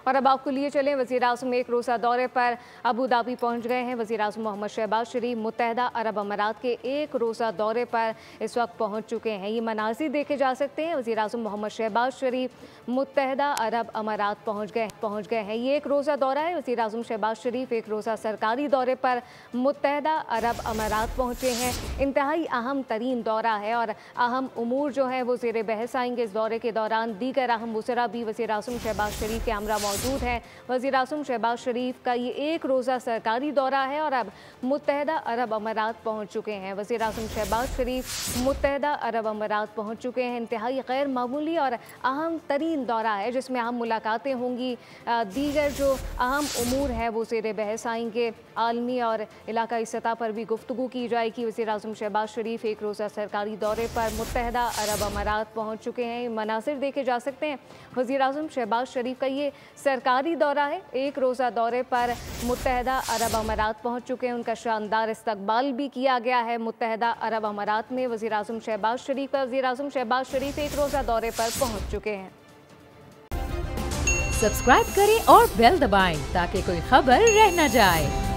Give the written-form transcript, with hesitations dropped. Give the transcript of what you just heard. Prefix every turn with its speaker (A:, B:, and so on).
A: और अब आपको लिए चलें, वज़ीर आज़म एक रोज़ा दौरे पर अबू धाबी पहुँच गए हैं। वज़ीर आज़म मोहम्मद शहबाज शरीफ मुत्तहदा अरब अमारात के एक रोज़ा दौरे पर इस वक्त पहुँच चुके हैं। ये मनाज़िर देखे जा सकते हैं। वज़ीर आज़म मोहम्मद शहबाज शरीफ मुत्तहदा अरब अमारात पहुँच गए हैं। ये एक रोज़ा दौरा है। वज़ीर आज़म शहबाज शरीफ एक रोज़ा सरकारी दौरे पर मुत्तहदा अरब अमारात पहुँचे हैं। इंतहाई अहम तरीन दौरा है और अहम उमूर जो है वो ज़ेर बहस आएंगे। इस दौरे के दौरान दीगर अहम वज़रा भी वज़ीर आज़म शहबाज शरीफ के हमरा मौजूद हैं। वज़ीर आज़म शहबाज शरीफ का ये एक रोज़ा सरकारी दौरा है और अब मुत्तहदा अरब अमारात पहुँच चुके हैं। वज़ीर आज़म शहबाज शरीफ मुत्तहदा अरब अमारात पहुँच चुके हैं। इंतहाई गैर मामूली और अहम तरीन दौरा है जिसमें अहम मुलाकातें होंगी। दीगर जो अहम उमूर है वो ज़ेर बहस आएंगे। आलमी और इलाकाई सतह पर भी गुफ्तगू की जाएगी। वज़ीर आज़म शहबाज शरीफ एक रोज़ा सरकारी दौरे पर मुत्तहदा अरब अमारात पहुँच चुके हैं। मनासिर देखे जा सकते हैं। वज़ीर आज़म शहबाज शरीफ का ये सरकारी दौरा है। एक रोज़ा दौरे पर मुत्तहदा अरब अमारात पहुँच चुके हैं। उनका शानदार इस्तकबाल भी किया गया है मुत्तहदा अरब अमारात में। वज़ीर आज़म शहबाज शरीफ का वज़ीर आज़म शहबाज शरीफ एक रोज़ा दौरे पर पहुँच चुके हैं।
B: सब्सक्राइब करें और बेल दबाएं ताकि कोई खबर रह न जाए।